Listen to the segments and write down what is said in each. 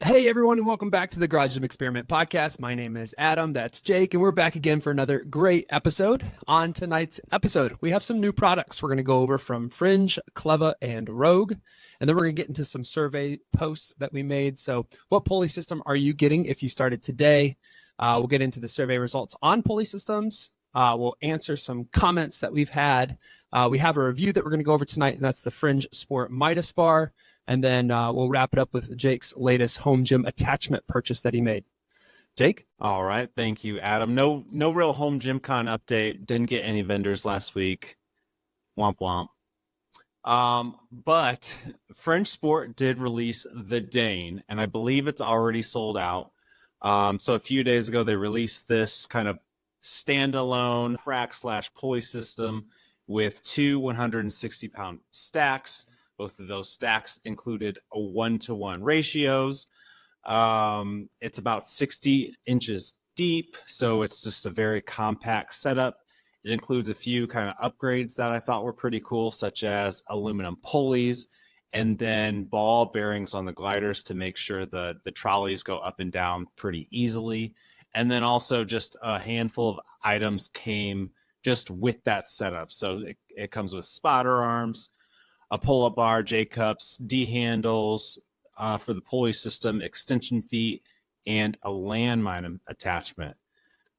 Hey everyone, and welcome back to the Garage Gym Experiment podcast. My name is Adam, that's Jake, and we're back again for another great episode. On tonight's episode, we have some new products we're going to go over from Fringe, Kleva, and Rogue, and then we're going to get into some survey posts that we made. So what pulley system are you getting if you started today? We'll get into the survey results on pulley systems. We'll answer some comments that we've had. We have a review that we're going to go over tonight, and that's the Fringe Sport Midas bar. And then we'll wrap it up with Jake's latest home gym attachment purchase that he made. Jake? All right. Thank you, Adam. No real home gym con update. Didn't get any vendors last week. Womp womp. But Fringe Sport did release the Dane, and I believe it's already sold out. So a few days ago, they released this kind of standalone rack/pulley system with two 160-pound stacks. Both of those stacks included a 1-to-1 ratios. It's about 60 inches deep, so it's just a very compact setup. It includes a few kind of upgrades that I thought were pretty cool, such as aluminum pulleys and then ball bearings on the gliders to make sure the trolleys go up and down pretty easily. And then also just a handful of items came just with that setup. So it comes with spotter arms, a pull-up bar, J-cups, D-handles for the pulley system, extension feet, and a landmine attachment.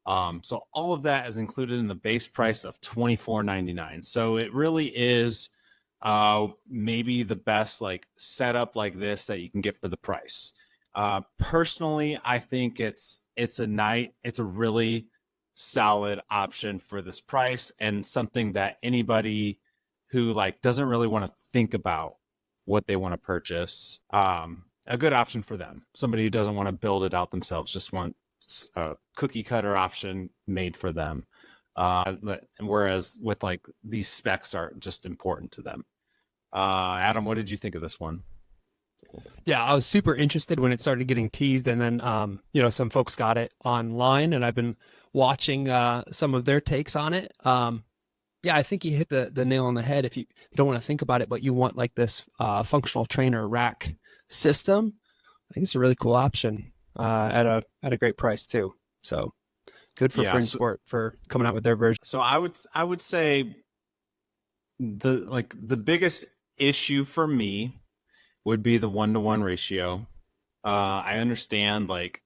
So all of that is included in the base price of $24.99. So it really is maybe the best like setup like this that you can get for the price. Personally, I think it's a really solid option for this price and something that anybody who like doesn't really want to think about what they want to purchase, a good option for them. Somebody who doesn't want to build it out themselves, just want a cookie cutter option made for them. Whereas with like these specs are just important to them. Adam, what did you think of this one? Yeah, I was super interested when it started getting teased, and then some folks got it online, and I've been watching some of their takes on it. Yeah, I think you hit the nail on the head. If you don't want to think about it, but you want like this functional trainer rack system, I think it's a really cool option at a great price too. So good for Fringe Sport for coming out with their version. So I would say the biggest issue for me would be the 1-to-1 ratio. I understand like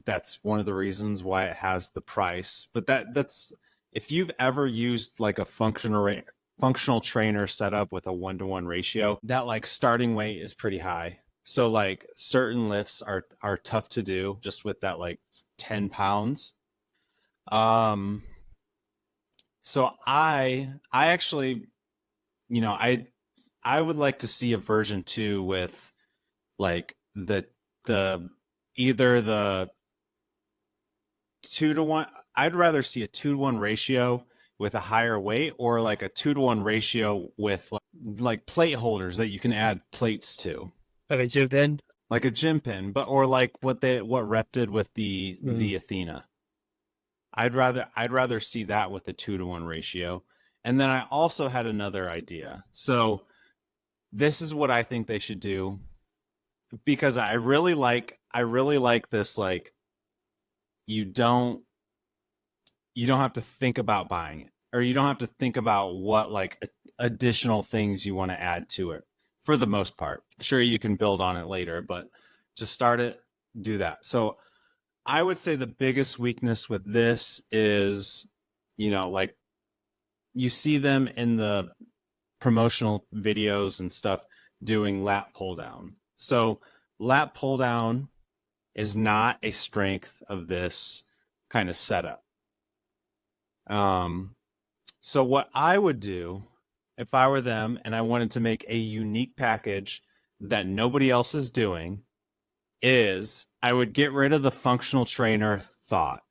that's one of the reasons why it has the price, but that's if you've ever used like a functional trainer setup with a 1-to-1 ratio, that like starting weight is pretty high. So like certain lifts are tough to do just with that like 10 pounds. So I actually, I would like to see a version 2 with like the either the 2-to-1. I'd rather see a 2-to-1 ratio with a higher weight, or like a 2-to-1 ratio with like plate holders that you can add plates to. Like a gym pin? Like a gym pin, or like what Rep did with the Athena. I'd rather see that with a 2-to-1 ratio. And then I also had another idea. So this is what I think they should do, because I really like this, like you don't have to think about buying it, or you don't have to think about what like additional things you want to add to it for the most part. Sure, you can build on it later, but just start it, do that. So I would say the biggest weakness with this is, like you see them in the promotional videos and stuff doing lat pull down. So lat pull down is not a strength of this kind of setup. So what I would do if I were them and I wanted to make a unique package that nobody else is doing is I would get rid of the functional trainer thought.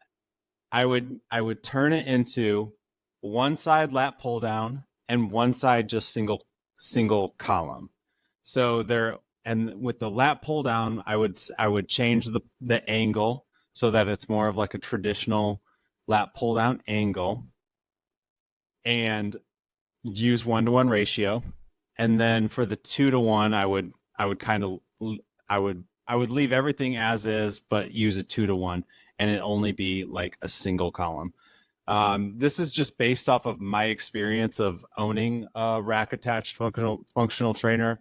I would turn it into one side lat pull down and one side just single column. So and with the lat pull down, I would change the angle so that it's more of like a traditional lat pull down angle, and use 1-to-1 ratio. And then for the 2-to-1, I would I would leave everything as is, but use a 2-to-1, and it only be like a single column. This is just based off of my experience of owning a rack attached functional trainer.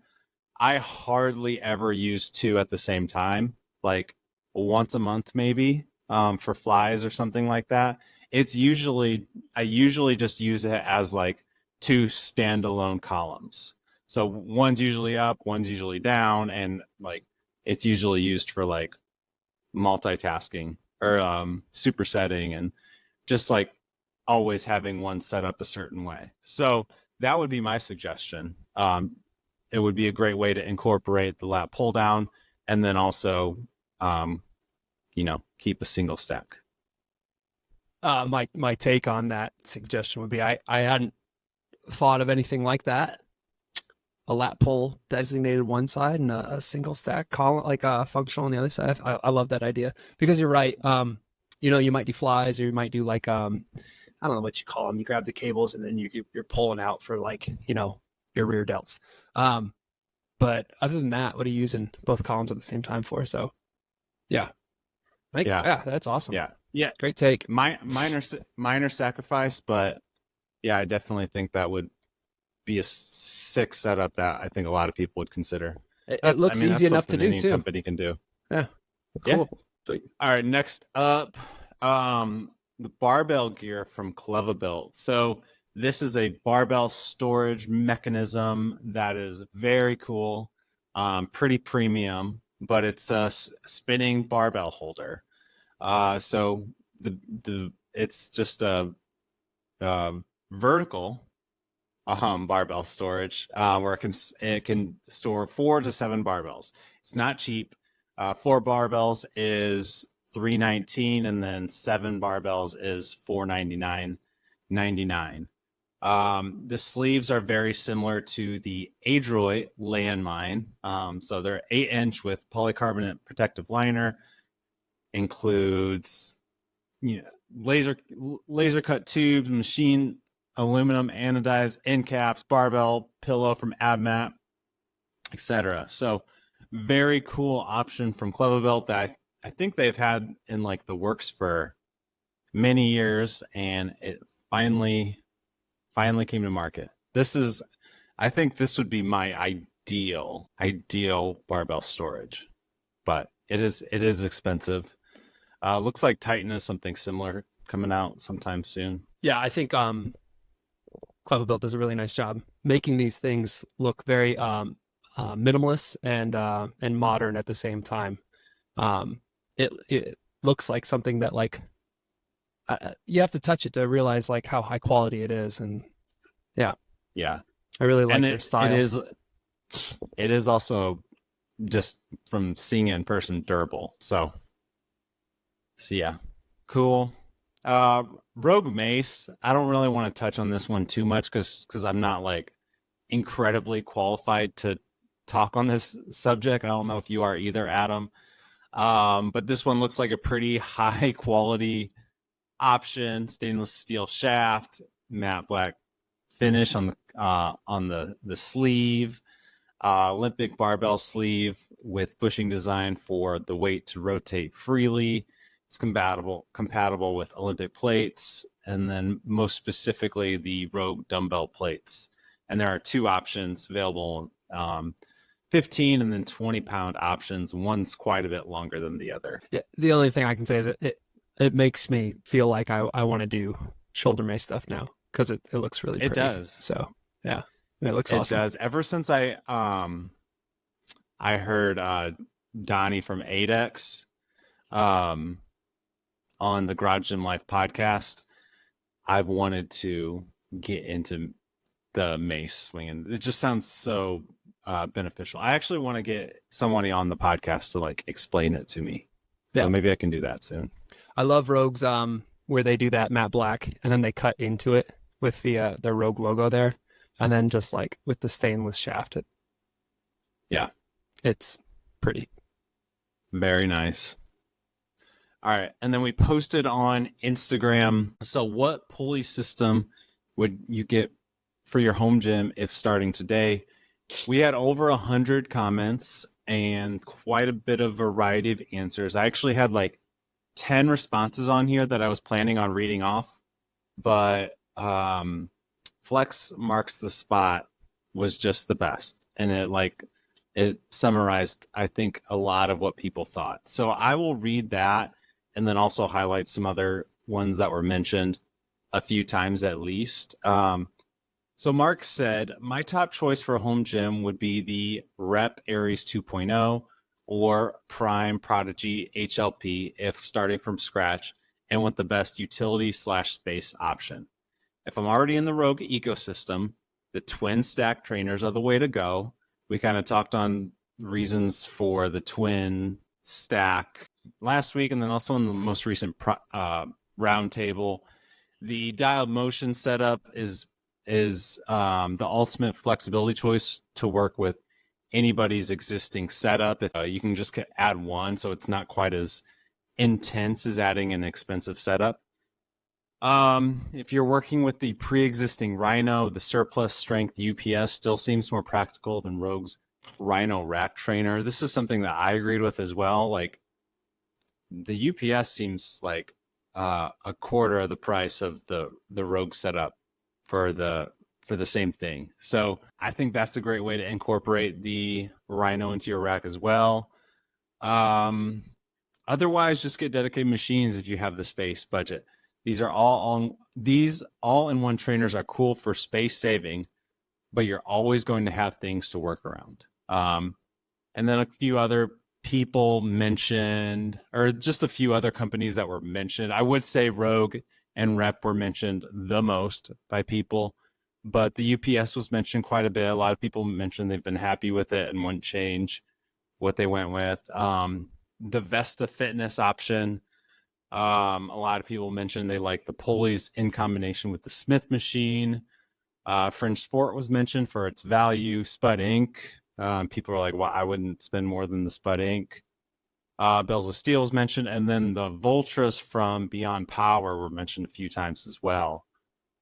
I hardly ever use two at the same time, like once a month maybe, for flies or something like that. I usually just use it as like two standalone columns. So one's usually up, one's usually down, and like it's usually used for like multitasking or supersetting, and just like always having one set up a certain way. So that would be my suggestion. It would be a great way to incorporate the lat pull down, and then also, keep a single stack. My take on that suggestion would be I hadn't thought of anything like that. A lat pull designated one side and a single stack column, like a functional on the other side. I love that idea because you're right. You might do flies, or you might do like I don't know what you call them. You grab the cables and then you're pulling out for like your rear delts. But other than that, what are you using both columns at the same time for? So, yeah, yeah, that's awesome. Yeah, great take. Minor sacrifice, but yeah, I definitely think that would be a sick setup that I think a lot of people would consider. It looks easy enough to do any too. Company can do. Yeah, cool. Yeah. All right, next up, the Barbell Gyre from Kleva built. So this is a barbell storage mechanism that is very cool, pretty premium, but it's a spinning barbell holder. So it's just a vertical barbell storage, where it can store 4 to 7 barbells. It's not cheap. 4 barbells is $319, and then 7 barbells is $499.99. The sleeves are very similar to the Adroit landmine. So they're 8-inch with polycarbonate protective liner. Includes laser cut tubes, machine aluminum anodized end caps, barbell pillow from AbMat, etc. So very cool option from Kleva Built that I think they've had in like the works for many years, and it finally came to market. I think this would be my ideal barbell storage, but it is expensive. Looks like Titan has something similar coming out sometime soon. Yeah, I think Kleva Built does a really nice job making these things look very minimalist and modern at the same time. It looks like something that like you have to touch it to realize like how high quality it is, and yeah, I really like their style. It is also, just from seeing it in person, durable. So yeah, cool. Rogue Mace, I don't really want to touch on this one too much because I'm not like incredibly qualified to talk on this subject. I don't know if you are either, Adam. But this one looks like a pretty high quality option. Stainless steel shaft, matte black finish on the sleeve, Olympic barbell sleeve with bushing design for the weight to rotate freely. It's compatible with Olympic plates, and then most specifically the Rogue dumbbell plates. And there are 2 options available, 15 and then 20-pound options. One's quite a bit longer than the other. Yeah, the only thing I can say is it makes me feel like I want to do shoulder mace stuff now because it looks really pretty. It does. So yeah, it looks awesome. It does. Ever since I heard Donnie from ADEX on the Garage Gym Life podcast, I've wanted to get into the mace swinging. It just sounds so beneficial. I actually want to get somebody on the podcast to like explain it to me. So maybe I can do that soon. I love Rogue's where they do that matte black and then they cut into it with the Rogue logo there, and then just like with the stainless shaft. It's pretty. Very nice. All right, and then we posted on Instagram. So what pulley system would you get for your home gym if starting today? We had over 100 comments, and quite a bit of variety of answers. I actually had like 10 responses on here that I was planning on reading off, but Flex Marks the Spot was just the best. And it summarized, I think, a lot of what people thought. So I will read that and then also highlight some other ones that were mentioned a few times at least. So Mark said, my top choice for a home gym would be the Rep Aries 2.0 or Prime Prodigy HLP if starting from scratch and want the best utility / space option. If I'm already in the Rogue ecosystem, the twin stack trainers are the way to go. We kind of talked on reasons for the twin stack last week, and then also in the most recent roundtable. The dialed motion setup is the ultimate flexibility choice to work with anybody's existing setup. If you can just add one, so it's not quite as intense as adding an expensive setup. If you're working with the pre-existing Rhino, the surplus strength UPS still seems more practical than Rogue's Rhino rack trainer. This is something that I agreed with as well. Like the UPS seems like a quarter of the price of the Rogue setup for the same thing. So I think that's a great way to incorporate the Rhino into your rack as well. Otherwise, just get dedicated machines if you have the space budget. These all-in-one trainers are cool for space saving, but you're always going to have things to work around. And then a few other people mentioned, or just a few other companies that were mentioned. I would say Rogue and Rep were mentioned the most by people, but the UPS was mentioned quite a bit. A lot of people mentioned they've been happy with it and wouldn't change what they went with. The Vesta Fitness option, a lot of people mentioned they like the pulleys in combination with the Smith machine. Fringe Sport was mentioned for its value. Spud Inc. People are like, well, I wouldn't spend more than the Spud Inc. Bells of Steel was mentioned, and then the Voltras from Beyond Power were mentioned a few times as well.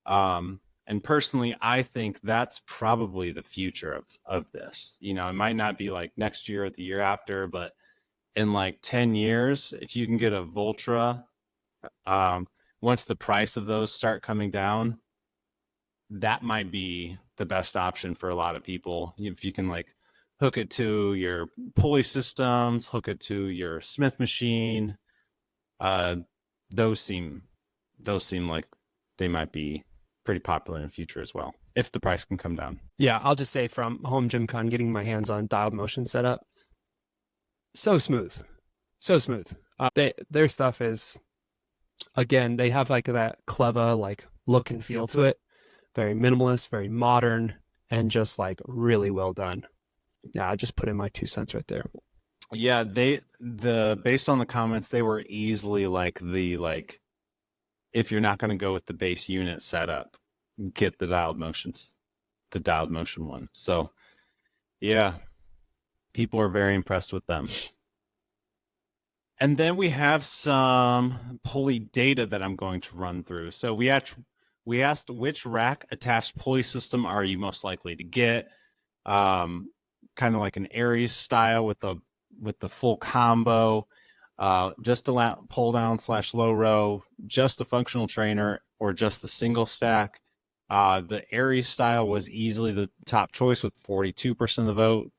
And personally, I think that's probably the future of this. You know, it might not be like next year or the year after, but in like 10 years, if you can get a Voltra, once the price of those start coming down, that might be the best option for a lot of people. If you can like hook it to your pulley systems, hook it to your Smith machine, those seem like they might be pretty popular in the future as well, if the price can come down. Yeah, I'll just say from Home Gym Con, getting my hands on dialed motion setup, so smooth. Their stuff is, again, they have like that Kleva like look and feel to it. Very minimalist, very modern, and just like really well done. Yeah, I just put in my 2 cents right there. Yeah, based on the comments, they were easily like if you're not going to go with the base unit setup, get the dialed motion one. So yeah, people are very impressed with them. And then we have some pulley data that I'm going to run through. So we asked which rack attached pulley system are you most likely to get? Kind of like an Aries style with the full combo, just a pull down / low row, just a functional trainer, or just the single stack. The Aries style was easily the top choice with 42% of the vote.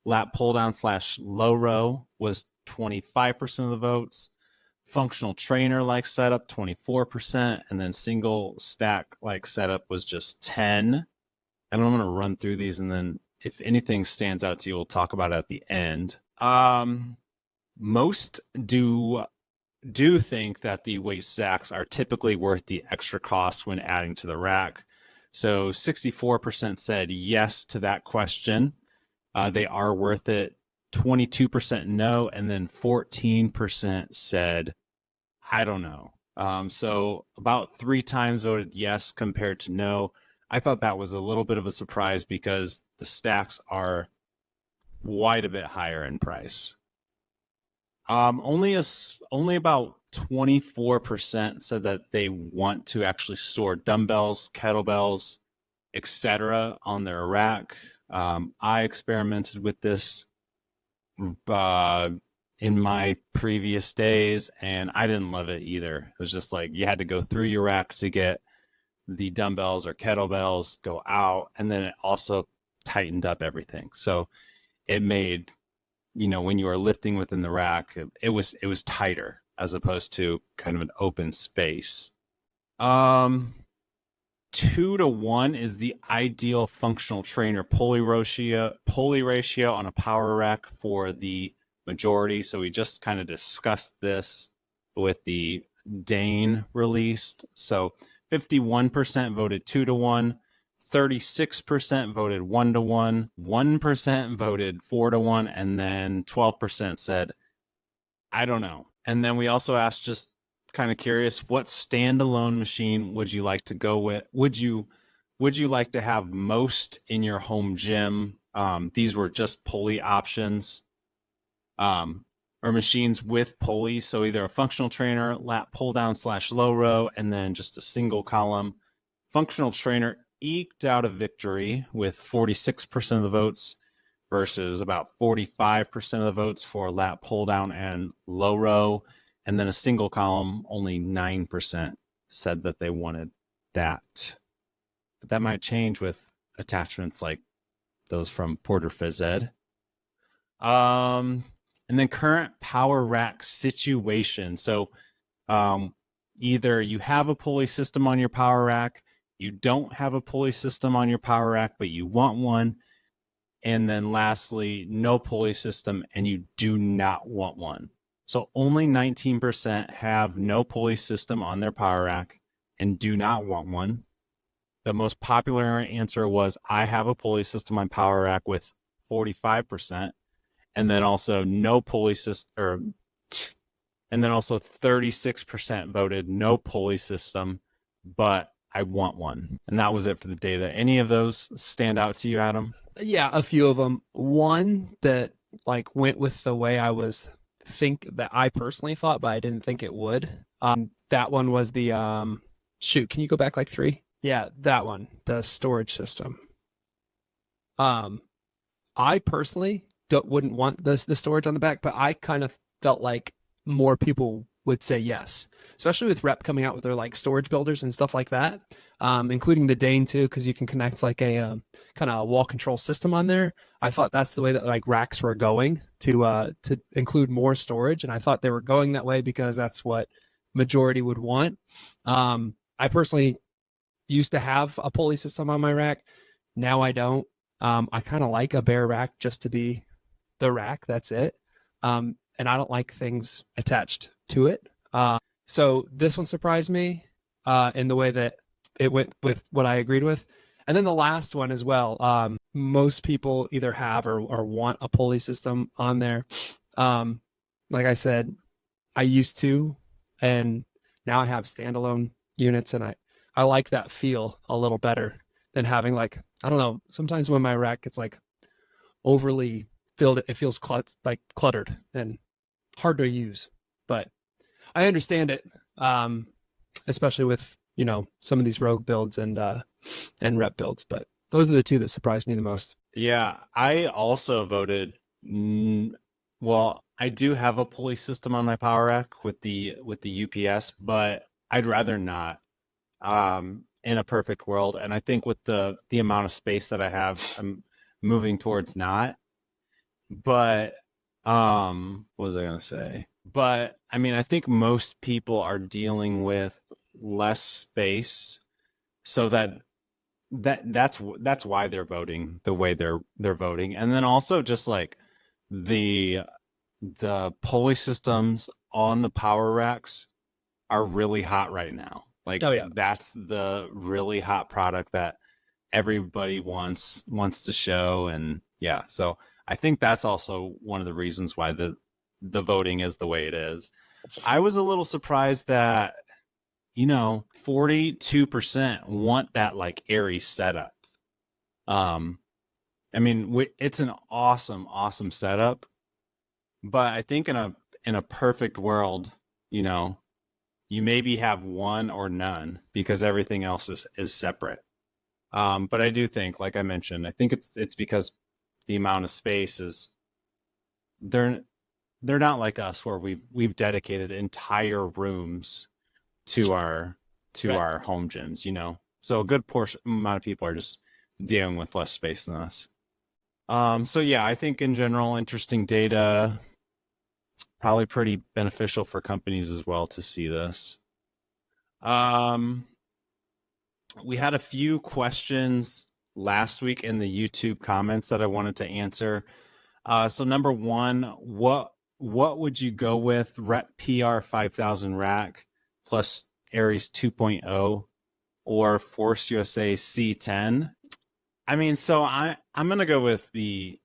Lat pull down / low row was 25% of the votes. Functional trainer like setup 24%, and then single stack like setup was just 10. And I'm going to run through these, and then if anything stands out to you, we'll talk about it at the end. Most do think that the weight stacks are typically worth the extra cost when adding to the rack. So 64% said yes to that question. They are worth it. 22% no, and then 14% said, I don't know. So about 3 times voted yes compared to no. I thought that was a little bit of a surprise because the stacks are quite a bit higher in price. Only about 24% said that they want to actually store dumbbells, kettlebells, etc. on their rack. I experimented with this uh, in my previous days, and I didn't love it either. It was just like you had to go through your rack to get the dumbbells or kettlebells, go out, and then it also tightened up everything. So it made, when you were lifting within the rack, it was tighter as opposed to kind of an open space. 2-to-1 is the ideal functional trainer pulley ratio on a power rack for the majority. So we just kind of discussed this with the Dane released. So 51% voted 2-to-1, 36% voted 1-to-1, 1% voted 4-to-1, and then 12% said, I don't know. And then we also asked, just kind of curious, what standalone machine would you like to go with? Would you like to have most in your home gym? These were just pulley options, or machines with pulley. So either a functional trainer, lat pull down / low row, and then just a single column. Functional trainer eked out a victory with 46% of the votes versus about 45% of the votes for lat pull down and low row. And then a single column, only 9% said that they wanted that. But that might change with attachments like those from Porter Phys Ed. And then current power rack situation. So either you have a pulley system on your power rack, you don't have a pulley system on your power rack, but you want one. And then lastly, no pulley system and you do not want one. So only 19% have no pulley system on their power rack and do not want one. The most popular answer was, I have a pulley system on power rack, with 45%. And then also no pulley system, and then also 36% voted no pulley system, but I want one. And that was it for the data. Any of those stand out to you, Adam? Yeah, a few of them. One that went with the way I personally thought, but I didn't think it would. That one was the can you go back 3? Yeah, that one, the storage system. I personally wouldn't want the storage on the back, but I kind of felt like more people would say yes, especially with Rep coming out with their storage builders and stuff like that, including the Dane too, because you can connect a kind of wall control system on there. I thought that's the way that racks were going to include more storage, and I thought they were going that way because that's what majority would want. I personally used to have a pulley system on my rack. Now I don't. I kind of like a bare rack just to be the rack. That's it. And I don't like things attached to it. So this one surprised me in the way that it went with what I agreed with. And then the last one as well. Most people either have or want a pulley system on there. Like I said, I used to, and now I have standalone units, and I like that feel a little better than having I don't know, sometimes when my rack gets overly filled, it feels cluttered and hard to use. But I understand it, especially with some of these rogue builds and rep builds. But those are the two that surprised me the most. Yeah, I also voted. Well, I do have a pulley system on my power rack with the UPS, but I'd rather not. In a perfect world, and I think with the amount of space that I have, I'm moving towards not. But what was I gonna say? But I mean, I think most people are dealing with less space, so that's why they're voting the way they're voting. And then also just the pulley systems on the power racks are really hot right now. Oh, yeah. That's the really hot product that everybody wants to show. And yeah, so I think that's also one of the reasons why the voting is the way it is. I was a little surprised that 42% want that airy setup. I mean, it's an awesome setup, but I think in a perfect world, you maybe have one or none because everything else is separate. But I do think, like I mentioned, I think it's because the amount of space is they're not like us where we've dedicated entire rooms to our Right. home gyms, you know. So a good portion amount of people are just dealing with less space than us. So yeah, I think in general, interesting data, probably pretty beneficial for companies as well to see this. Um, we had a few questions last week in the YouTube comments that I wanted to answer. So number one, what would you go with? Rep PR 5000 rack plus Aries 2.0 or Force USA C10? I mean, so I'm gonna go with the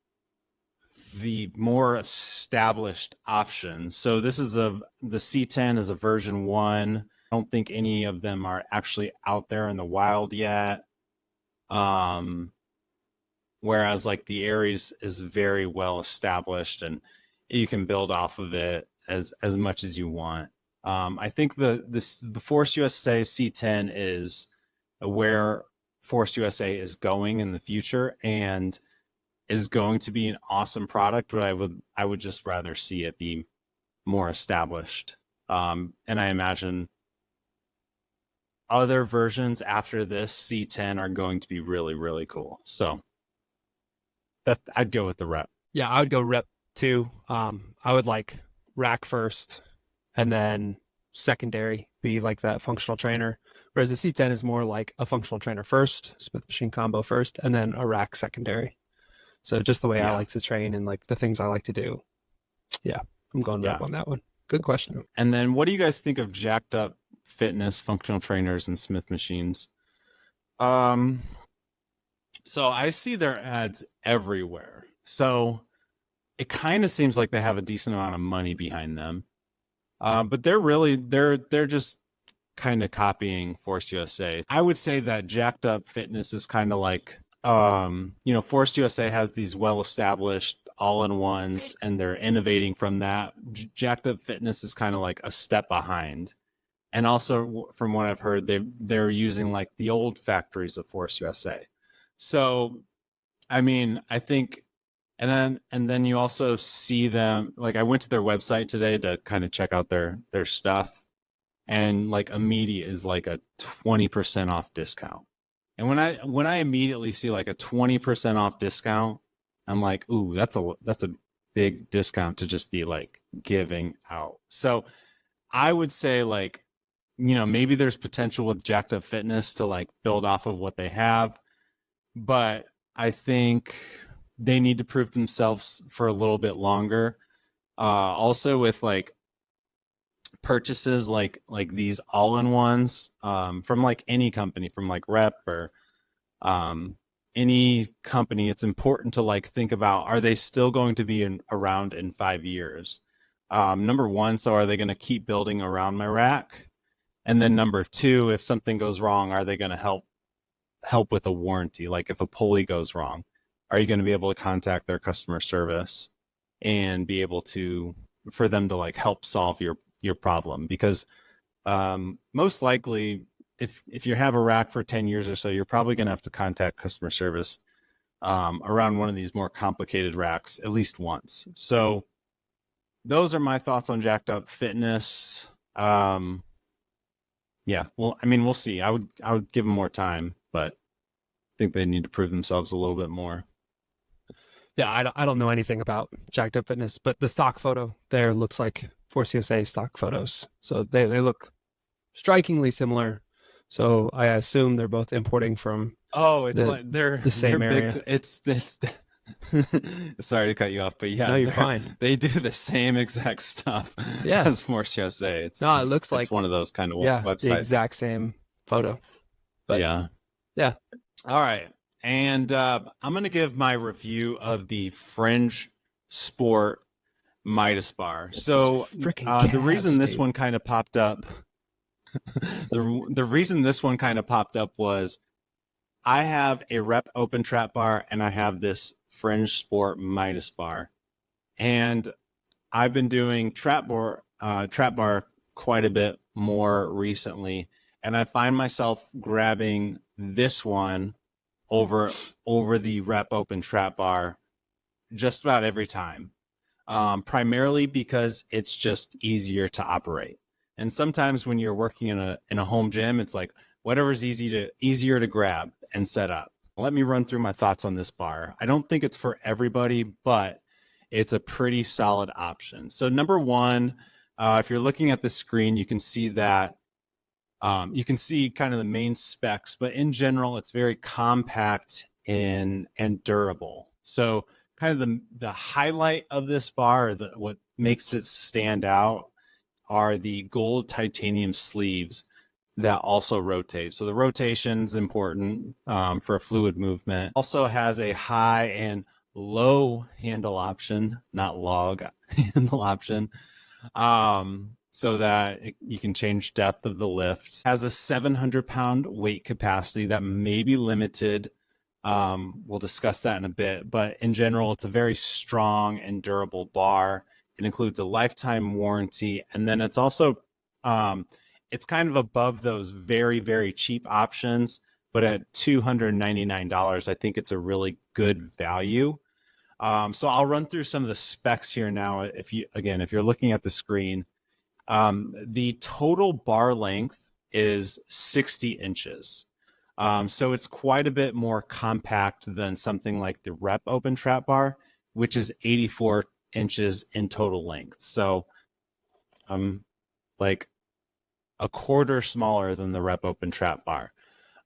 more established option. So this is the C10 is a version 1. I don't think any of them are actually out there in the wild yet. Whereas like the Aries is very well established and you can build off of it as much as you want. I think the Force USA C10 is where Force USA is going in the future and is going to be an awesome product, but I would just rather see it be more established. And I imagine other versions after this C10 are going to be really, really cool. So that I'd go with the rep. Yeah, I would go rep too. I would like rack first and then secondary be like that functional trainer. Whereas the C10 is more like a functional trainer first, Smith machine combo first, and then a rack secondary. So just the way I Yeah. like to train and like the things I like to do. Yeah, I'm going rep Yeah. on that one. Good question. And then what do you guys think of jacked up fitness, functional trainers, and Smith machines? Um, so I see their ads everywhere. So it kind of seems like they have a decent amount of money behind them. But they're just kind of copying Force USA. I would say that jacked up fitness is kind of like Force USA has these well established all-in-ones and they're innovating from that. Jacked up fitness is kind of like a step behind. And also from what I've heard, they're using like the old factories of Force USA. So I mean, I think and then you also see them like I went to their website today to kind of check out their stuff and like immediate is like a 20% off discount. And when I immediately see like a 20% off discount, I'm like, ooh, that's a big discount to just be like giving out. So I would say like, maybe there's potential with Jacked Up Fitness to like build off of what they have, but I think they need to prove themselves for a little bit longer. Also with like purchases like these all-in-ones from like any company, from like Rep or any company, it's important to like think about, are they still going to be around in 5 years? Number one, so are they going to keep building around my rack? And then number two, if something goes wrong, are they going to help with a warranty? Like if a pulley goes wrong, are you going to be able to contact their customer service and be able to for them to like help solve your problem? Because most likely if you have a rack for 10 years or so, you're probably going to have to contact customer service around one of these more complicated racks at least once. So those are my thoughts on jacked up fitness. Yeah, well, I mean, we'll see. I would give them more time, but I think they need to prove themselves a little bit more. Yeah, I don't know anything about Jacked Up Fitness, but the stock photo there looks like Force USA stock photos. So they look strikingly similar. So I assume they're both importing from Oh, it's like they're the same big. area. It's sorry to cut you off, but yeah, No, you're fine. they do the same exact stuff Yeah. as Force USA. No, it looks It's like, one of those kind of yeah, the websites. exact same photo. But Yeah. yeah. All right. And I'm going to give my review of the Fringe Sport Midas bar. So Freaking the reason this dude. one kind of popped up, the reason this one kind of popped up was I have a Rep Open Trap bar and I have this Fringe Sport Midas bar, and I've been doing trap bar quite a bit more recently, and I find myself grabbing this one over the Rep Open Trap bar just about every time. primarily because it's just easier to operate. And sometimes when you're working in a home gym, it's like whatever's easier to grab and set up. Let me run through my thoughts on this bar. I don't think it's for everybody, but it's a pretty solid option. So number one, if you're looking at the screen, you can see that you can see kind of the main specs, but in general, it's very compact and durable. So kind of the highlight of this bar, what makes it stand out, are the gold titanium sleeves that also rotate. So the rotation's important for fluid movement. Also has a high and low handle option, not log handle option, so that you can change depth of the lift. Has a 700-pound weight capacity that may be limited. We'll discuss that in a bit, but in general, it's a very strong and durable bar. It includes a lifetime warranty, and then it's also it's kind of above those very, very cheap options, but at $299, I think it's a really good value. So I'll run through some of the specs here now. If you're looking at the screen, the total bar length is 60 inches. So it's quite a bit more compact than something like the Rep Open Trap Bar, which is 84 inches in total length. So like a quarter smaller than the Rep Open Trap Bar.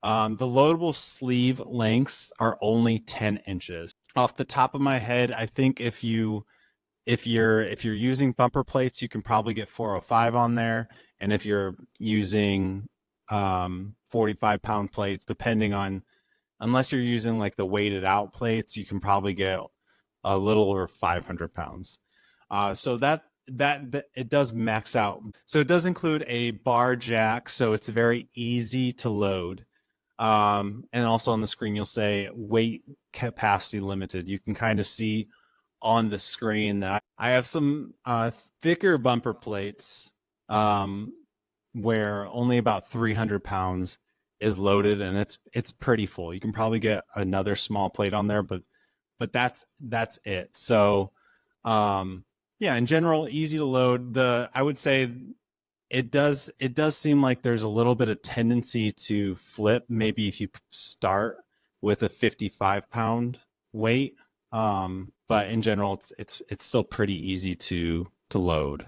The loadable sleeve lengths are only 10 inches. Off the top of my head, I think if you're using bumper plates, you can probably get 405 on there, and if you're using 45-pound plates, unless you're using like the weighted out plates, you can probably get a little over 500 pounds. So that it does max out. So it does include a bar jack, so it's very easy to load. And also on the screen, you'll say weight capacity limited. You can kind of see on the screen that I have some thicker bumper plates where only about 300 pounds is loaded, and it's pretty full. You can probably get another small plate on there, but that's it. So yeah, in general, easy to load. I would say it does seem like there's a little bit of tendency to flip, maybe if you start with a 55-pound weight, but in general, it's still pretty easy to load.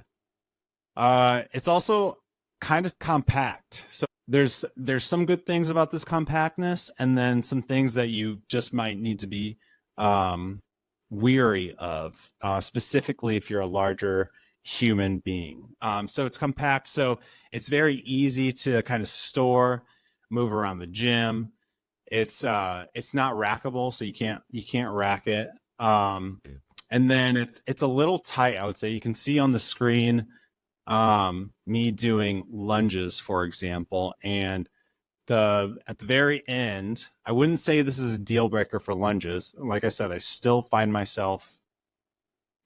It's also kind of compact, so there's some good things about this compactness, and then some things that you just might need to be weary of, specifically if you're a larger human being. So it's compact, so it's very easy to kind of store, move around the gym. It's not rackable, so you can't rack it. And then it's a little tight, I would say. You can see on the screen me doing lunges, for example, and at the very end, I wouldn't say this is a deal breaker for lunges. Like I said, I still find myself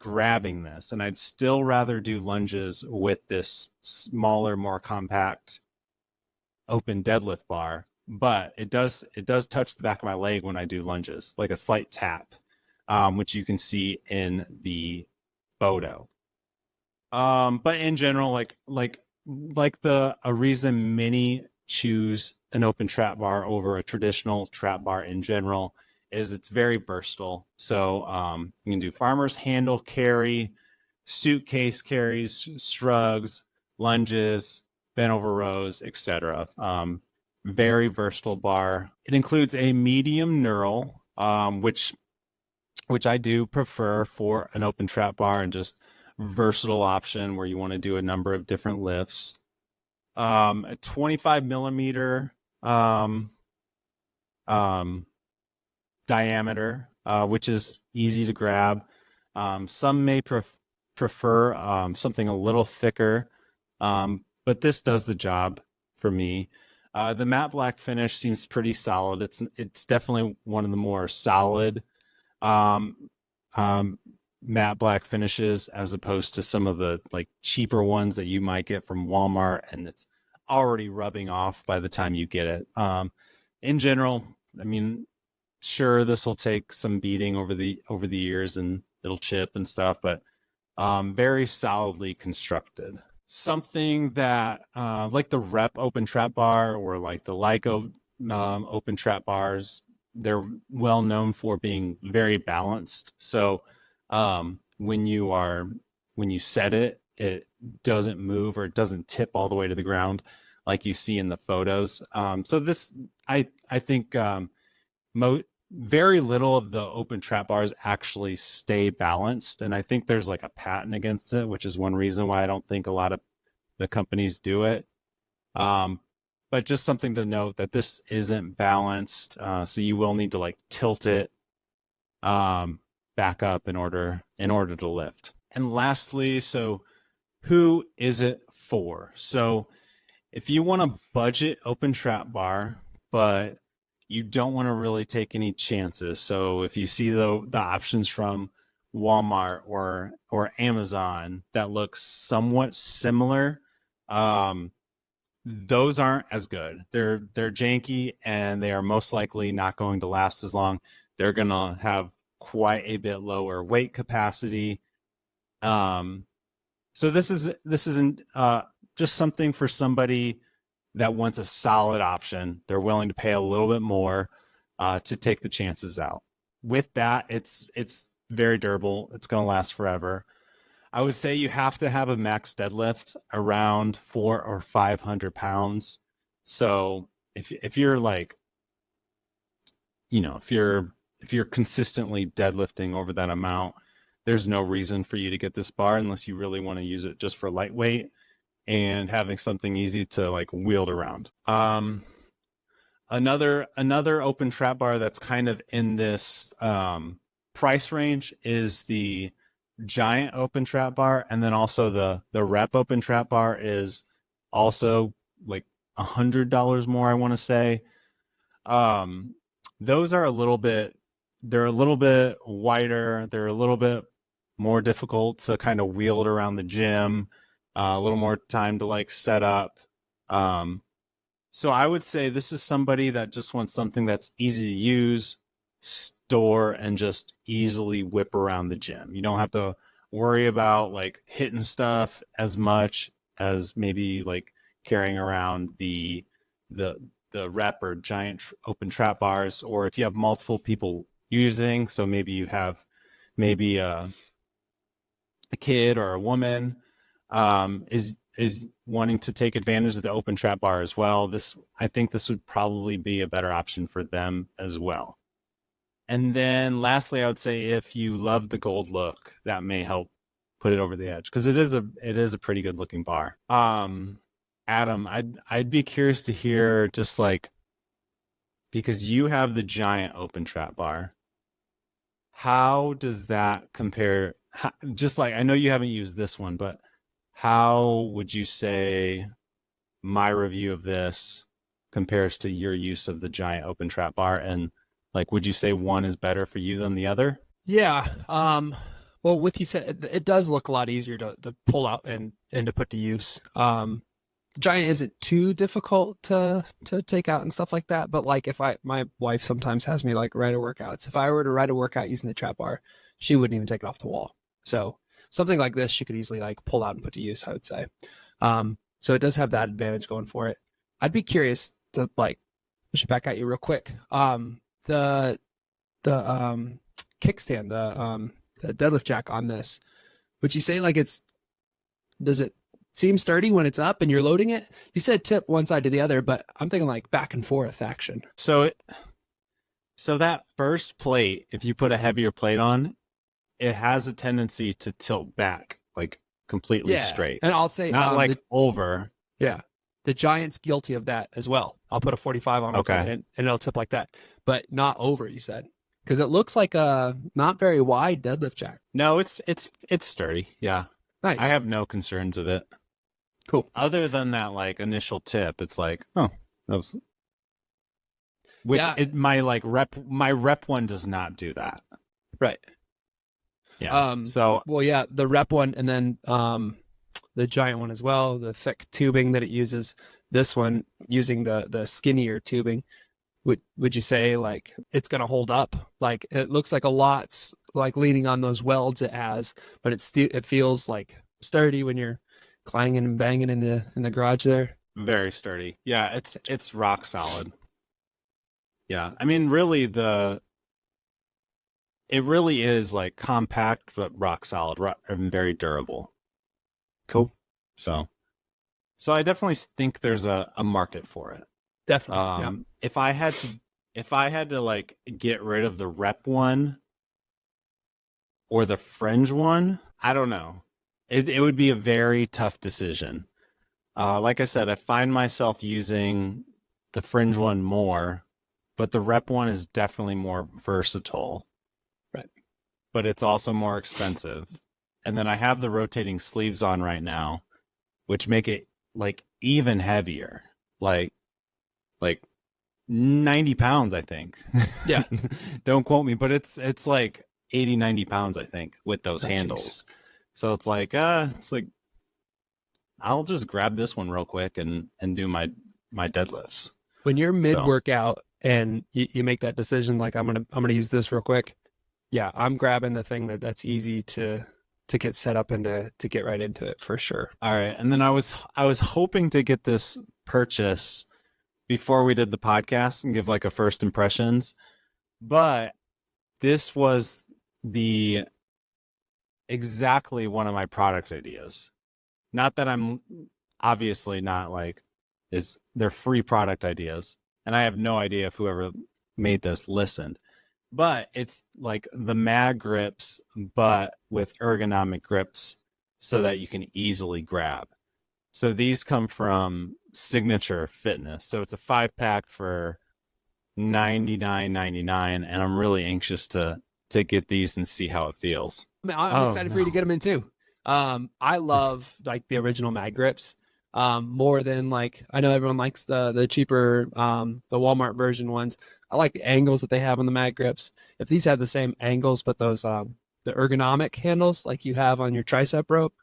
grabbing this, and I'd still rather do lunges with this smaller, more compact open deadlift bar, but it does touch the back of my leg when I do lunges, like a slight tap, which you can see in the photo. But in general, like a reason many choose an open trap bar over a traditional trap bar in general is it's very versatile. So you can do farmer's handle carry, suitcase carries, shrugs, lunges, bent over rows, etc. Very versatile bar. It includes a medium knurl, which I do prefer for an open trap bar, and just versatile option where you want to do a number of different lifts. A 25 millimeter diameter, which is easy to grab. Some may prefer something a little thicker, but this does the job for me. The matte black finish seems pretty solid. It's definitely one of the more solid matte black finishes, as opposed to some of the like cheaper ones that you might get from Walmart, and it's already rubbing off by the time you get it. In general, I mean, sure, this will take some beating over the years, and it'll chip and stuff, but very solidly constructed. Something that like the Rep open trap bar or like the Lyco open trap bars, they're well known for being very balanced. So when you set it, it doesn't move or it doesn't tip all the way to the ground like you see in the photos. So this, I think very little of the open trap bars actually stay balanced, and I think there's like a patent against it, which is one reason why I don't think a lot of the companies do it. But just something to note that this isn't balanced, so you will need to like tilt it back up in order to lift. And lastly, so who is it for? So if you want a budget open trap bar, but you don't want to really take any chances. So if you see the options from Walmart or Amazon that look somewhat similar, those aren't as good. They're janky and they are most likely not going to last as long. They're going to have quite a bit lower weight capacity. So this isn't just something for somebody that wants a solid option. They're willing to pay a little bit more to take the chances out. With that, it's very durable. It's going to last forever. I would say you have to have a max deadlift around 400 or 500 pounds. So if you're like, if you're consistently deadlifting over that amount, there's no reason for you to get this bar unless you really want to use it just for lightweight and having something easy to like wield around. Another open trap bar that's kind of in this price range is the Giant open trap bar, and then also the Rep open trap bar is also like $100 more, I want to say. Those are they're a little bit wider, they're a little bit more difficult to kind of wield around the gym, a little more time to like set up. So I would say this is somebody that just wants something that's easy to use, store, and just easily whip around the gym. You don't have to worry about like hitting stuff as much as maybe like carrying around the Rep or Giant open trap bars, or if you have multiple people using, so maybe you have a kid or a woman is wanting to take advantage of the open trap bar as well. I think this would probably be a better option for them as well. And then lastly, I would say if you love the gold look, that may help put it over the edge, because it is a pretty good looking bar. Adam, I'd be curious to hear, just like, because you have the Giant open trap bar, how does that compare? Just like, I know you haven't used this one, but how would you say my review of this compares to your use of the Giant open trap bar? And like, would you say one is better for you than the other? Yeah. Well, with you said, it does look a lot easier to pull out and to put to use. Giant isn't too difficult to take out and stuff like that. But like, my wife sometimes has me like write her workouts. If I were to write a workout using the trap bar, she wouldn't even take it off the wall. So something like this, she could easily like pull out and put to use, I would say. So it does have that advantage going for it. I'd be curious to like push it back at you real quick. The kickstand, the deadlift jack on this, would you say like does it seem sturdy when it's up and you're loading it? You said tip one side to the other, but I'm thinking like back and forth action. So that first plate, if you put a heavier plate on, it has a tendency to tilt back like completely straight. And I'll say not over. Yeah. The Giant's guilty of that as well. I'll put a 45 on it and it'll tip like that, but not over, you said. Because it looks like a not very wide deadlift jack. No, it's sturdy. Yeah. Nice. I have no concerns of it. Cool. Other than that like initial tip, it's like, oh, that was... Which my Rep one does not do that. Right. Yeah. The Rep one, and then the Giant one as well, the thick tubing that it uses. This one using the skinnier tubing. Would you say like it's gonna hold up? Like it looks like a lot like leaning on those welds it has, but it feels like sturdy when you're clanging and banging in the garage there. Very sturdy. Yeah, it's rock solid. Yeah, I mean, really, it really is like compact but rock solid and very durable. Cool. So I definitely think there's a market for it. Definitely. Yeah. If I had to like get rid of the rep one or the Fringe one, I don't know. It would be a very tough decision. Like I said, I find myself using the Fringe one more, but the rep one is definitely more versatile. Right. But it's also more expensive. And then I have the rotating sleeves on right now, which make it like even heavier. Like 90 pounds, I think. Yeah. Don't quote me, but it's like 80, 90 pounds, I think, with those handles. Geez. So it's like I'll just grab this one real quick and do my deadlifts. When you're mid workout and you make that decision, like I'm gonna use this real quick. Yeah, I'm grabbing the thing that's easy to get set up and to get right into it for sure. All right, and then I was hoping to get this purchase before we did the podcast and give like a first impressions, but this was exactly one of my product ideas. Not that I'm obviously not like they're free product ideas, and I have no idea if whoever made this listened, but it's like the mag grips, but with ergonomic grips so that you can easily grab. So these come from Signature Fitness. So it's a 5-pack for $99.99, and I'm really anxious to get these and see how it feels. I'm excited for you to get them in too. I love like the original mag grips more than like I know everyone likes the cheaper the Walmart version ones. I like the angles that they have on the mag grips. If these had the same angles but those the ergonomic handles like you have on your tricep rope,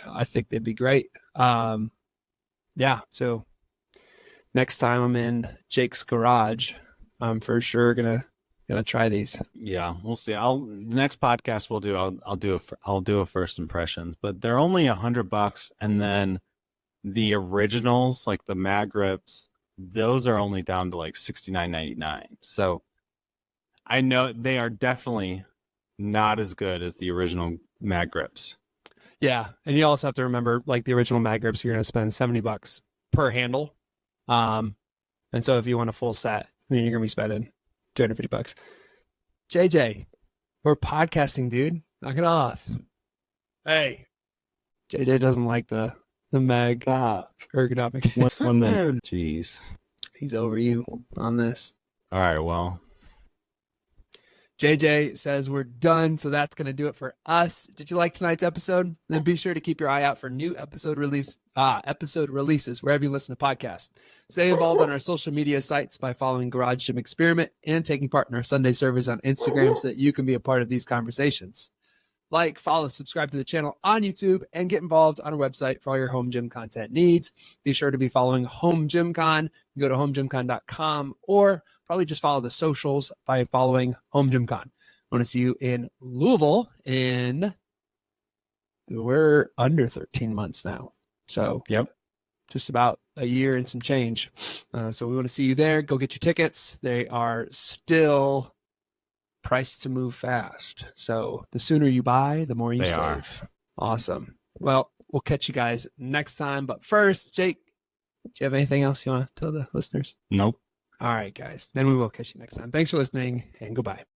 I think they'd be great. Yeah, so next time I'm in Jake's garage, I'm for sure gonna try these. Yeah, we'll see. Next podcast we'll do. I'll do a first impressions, but they're only $100, and then the originals like the mag grips, those are only down to like $69.99. So I know they are definitely not as good as the original mag grips. Yeah, and you also have to remember, like the original mag grips, you're going to spend $70 per handle, and so if you want a full set, I mean, you're going to be spending $250. JJ, we're podcasting, dude. Knock it off. Hey, JJ doesn't like the mag ergonomic. What's 1 minute? Jeez, he's over you on this. All right, well. JJ says we're done, so that's going to do it for us. Did you like tonight's episode? Then be sure to keep your eye out for new episode releases wherever you listen to podcasts. Stay involved on our social media sites by following Garage Gym Experiment and taking part in our Sunday service on Instagram so that you can be a part of these conversations. Like, follow, subscribe to the channel on YouTube, and get involved on our website for all your home gym content needs. Be sure to be following Home Gym Con. Go to homegymcon.com or probably just follow the socials by following Home Gym Con. I want to see you in Louisville we're under 13 months now. So yep, just about a year and some change. So we want to see you there. Go get your tickets. They are still priced to move fast. So the sooner you buy, the more you save. Awesome. Well, we'll catch you guys next time. But first, Jake, do you have anything else you want to tell the listeners? Nope. All right, guys. Then we will catch you next time. Thanks for listening, and goodbye.